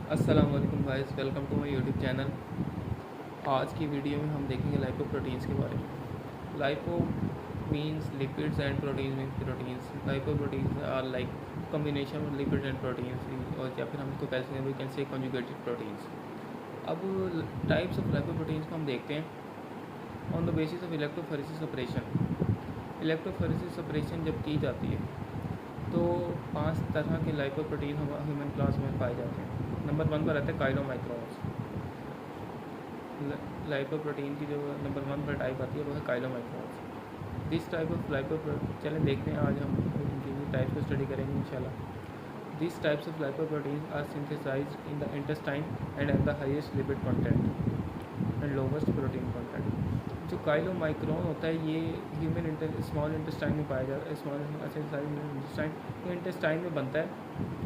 अस्सलाम वालेकुम guys, welcome to my YouTube channel. आज की वीडियो में हम देखेंगे लाइपोप्रोटीन्स के बारे में। Lipo means lipids and proteins means proteins. Lipoproteins are like combination of lipids and proteins, और या फिर हम इसको कैसे we can say conjugated proteins. अब टाइप्स ऑफ लाइपोप्रोटीन्स को हम देखते हैं on the basis of electrophoresis operation. Electrophoresis operation जब की जाती है तो 5 तरह के लाइपोप्रोटीन ह्यूमन क्लास में पाए जाते हैं। नंबर 1 पर रहते हैं काइलोमाइक्रोन्स। लाइपोप्रोटीन की जो नंबर 1 पर टाइप आती है वो है काइलोमाइक्रोन्स। दिस टाइप ऑफ चलें देखते हैं, आज हम इनकी टाइप को स्टडी करेंगे इंशाल्लाह। This types of lipoproteins are synthesized in the intestine and have the highest lipid content and lowest protein content. जो काइलोमाइक्रोन होता है ये ह्यूमन स्मॉल इंटेस्टाइन में पाया जाता है। स्मॉल इंटेस्टाइन ये इंटेस्टाइन में बनता है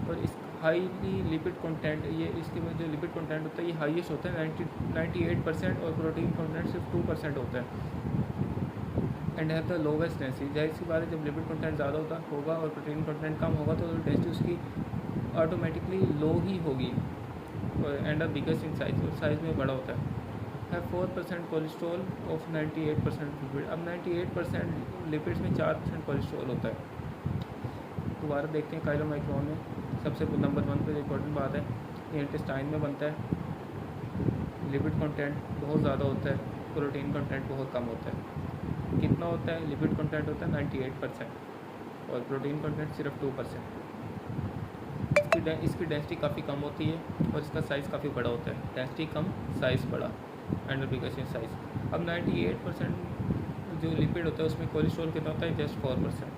और इस हाईली लिपिड कंटेंट, ये इसके में जो लिपिड कंटेंट होता है ये हाईएस्ट होता है 98%, और प्रोटीन कंटेंट सिर्फ 2% होता है। And have the lowest density. जाहिर सी बात है, जब लिपिड कंटेंट ज़्यादा होगा और प्रोटीन कंटेंट कम होगा तो डेंसिटी उसकी ऑटोमेटिकली लो ही होगी। And the biggest in size, और साइज़ में बड़ा होता है। है 4% कोलेस्ट्रॉल ऑफ 98% लिपिड। अब 98% लिपिड्स में 4% कोलेस्ट्रॉल होता है। दोबारा देखते हैं काइलोमाइक्रोन में सबसे नंबर 1 पर इंपॉर्टेंट बात है, ये इंटेस्टाइन में बनता है। लिपिड कंटेंट बहुत ज़्यादा होता है, प्रोटीन कंटेंट बहुत कम होता है। कितना होता है? लिपिड कंटेंट होता है 98% और प्रोटीन कंटेंट सिर्फ 2%। इसकी डेंसिटी काफ़ी कम होती है और इसका साइज़ काफ़ी बड़ा होता है। डेंसिटी कम, साइज़ बड़ा, एंड बिगेस्ट इन साइज़। अब 98% जो लिपिड होता है उसमें कोलेस्ट्रॉल कितना होता है? जस्ट 4%।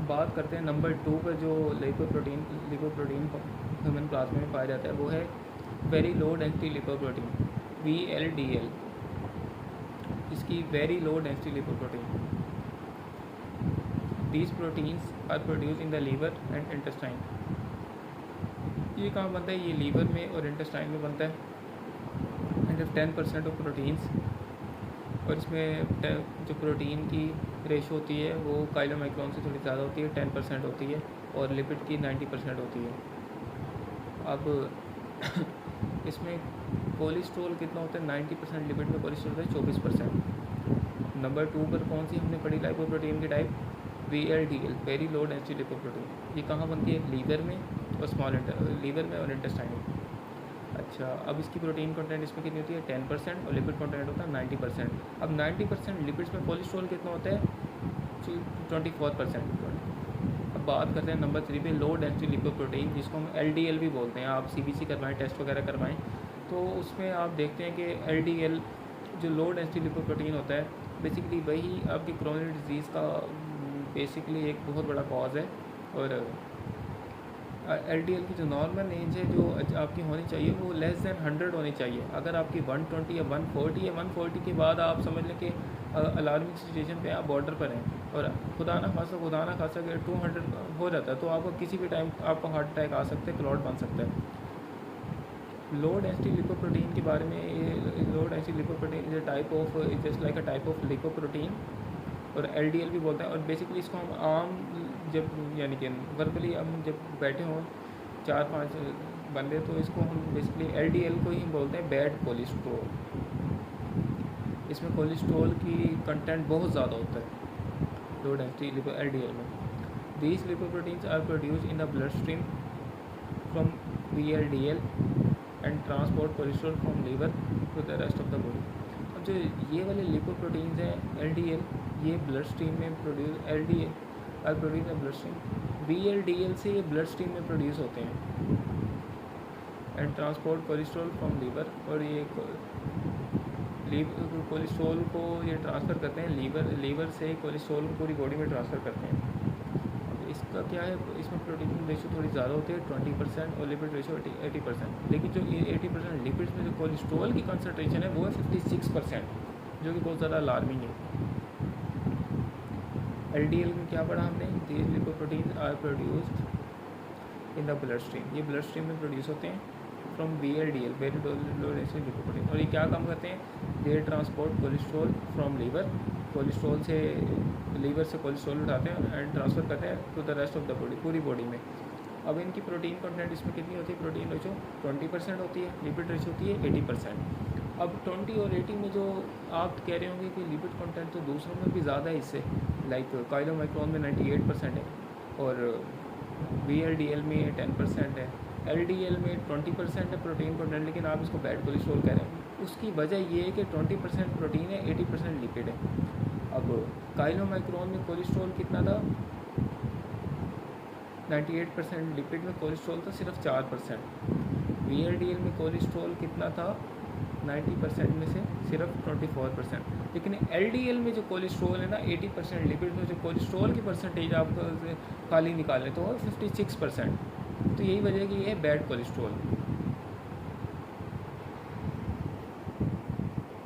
बात करते हैं नंबर 2 पर जो लिपोप्रोटीन ह्यूमन क्लास में पाया जाता है वो है very low density lipoprotein, VLDL। इसकी very low density lipoprotein. These proteins are produce in the liver and intestine. ये कहाँ बनता है? ये लीवर में और इंटेस्टाइन में बनता है। एंड 10% ऑफ प्रोटीन्स, और इसमें जो प्रोटीन की रेशो होती है वो काइलोमाइक्रोन से थोड़ी ज़्यादा होती है, 10% होती है, और लिपिड की 90% होती है। अब इसमें कोलेस्ट्रॉल कितना होता है? 90% लिपिड में कोलेस्ट्रॉल होता है 24%। नंबर 2 पर कौन सी हमने पढ़ी लाइपोप्रोटीन की type? VLDL, very low density lipoprotein. ये कहाँ बनती है? लीवर में और लीवर में और इंटेस्टाइन में। अच्छा, अब इसकी प्रोटीन कंटेंट इसमें कितनी होती है? 10%, और लिपिड कंटेंट होता है 90%। अब 90% लिपिड्स में कोलेस्ट्रॉल कितना होता है? 24%। अब बात करते हैं नंबर 3 पे, लो डेंसिटी लिपोप्रोटीन, जिसको हम LDL भी बोलते हैं। आप CBC करवाएं, टेस्ट वगैरह करवाएं तो उसमें आप देखते हैं कि LDL जो लो डेंसिटी लिपोप्रोटीन होता है बेसिकली वही आपकी क्रोनिक डिजीज़ का बेसिकली एक बहुत बड़ा कॉज है। और LDL की जो नॉर्मल रेंज है जो आपकी होनी चाहिए वो लेस दैन 100 होनी चाहिए। अगर आपकी 120 या 140 या 140 के बाद आप समझ लें कि अलार्मिंग सिचुएशन पे आप बॉर्डर पर हैं, और खुदा ना खासा अगर 200 हो जाता है तो आपको किसी भी टाइम आपको हार्ट अटैक आ सकता है, क्लॉट बन सकता है। लो डेंसिटी लिपोप्रोटीन के बारे में, लो density lipoprotein is a type of, just like a type of lipoprotein, और LDL भी बोलते हैं। और बेसिकली इसको हम आम जब यानी कि वर्बली हम जब बैठे हों 4-5 बंदे तो इसको हम बेसिकली LDL को ही बोलते हैं बैड कोलेस्ट्रोल। इसमें कोलेस्ट्रोल की कंटेंट बहुत ज़्यादा होता है लो डेंसिटी LDL में। These lipoproteins are produce in the blood stream from VLDL and transport cholesterol from liver to the rest of the body. अब जो ये वाले लिपोप्रोटीन्स हैं LDL, ये ब्लड स्ट्रीम में produce, LDL are produce in blood stream, VLDL से ये blood stream में प्रोड्यूस होते हैं। And transport cholesterol from liver, और ये कोलेस्ट्रॉल को ये ट्रांसफ़र करते हैं लीवर से कोलेस्ट्रॉल को पूरी बॉडी में ट्रांसफ़र करते हैं। अब इसका क्या है? इसमें प्रोटीन रेशो थोड़ी ज़्यादा होती है 20%, और लिपिड रेशो 80%। लेकिन जो 80% लिपिड्स में जो कोलेस्ट्रॉल की कंसनट्रेशन है वो है 56%, जो कि बहुत ज़्यादा अलार्मिंग है। LDL में क्या पढ़ा हमने? These lipoprotein are produced in the blood stream, ये ब्लड स्ट्रीम में प्रोड्यूस होते हैं from VLDL, very low density lipoprotein. और ये क्या काम करते हैं? They transport cholesterol from liver cholesterol से, लीवर से कोलेस्ट्रॉल उठाते हैं एंड ट्रांसफ़र करते हैं to the rest of the body, पूरी बॉडी में। अब इनकी प्रोटीन कंटेंट इसमें कितनी होती है? प्रोटीन रेशो 20% होती है, लिपिड रेशो होती है 80%। अब 20 और 80 में जो आप कह रहे होंगे कि लिपिड कंटेंट तो दूसरों में भी ज़्यादा है इससे, लाइक काइलोमाइक्रोन में 98% है और VLDL में 10% है, LDL में 20% है प्रोटीन कंटेंट, लेकिन आप इसको बैड कोलेस्ट्रॉल कह रहे हैं। उसकी वजह ये है कि 20% प्रोटीन है, 80% लिपिड है। अब काइलोमाइक्रोन में कोलेस्ट्रॉल कितना था? 98%, लिपिड में कोलेस्ट्रॉल था सिर्फ 4%। VLDL में कोलेस्ट्रॉल कितना था? 90% में से सिर्फ 24%। लेकिन LDL में जो कोलेस्ट्रॉल है ना 80%, लिपिड में जो कोलेस्ट्रॉल की परसेंटेज आप खाली निकालें तो 56%। तो यही वजह है कि ये है बैड कोलेस्ट्रॉल।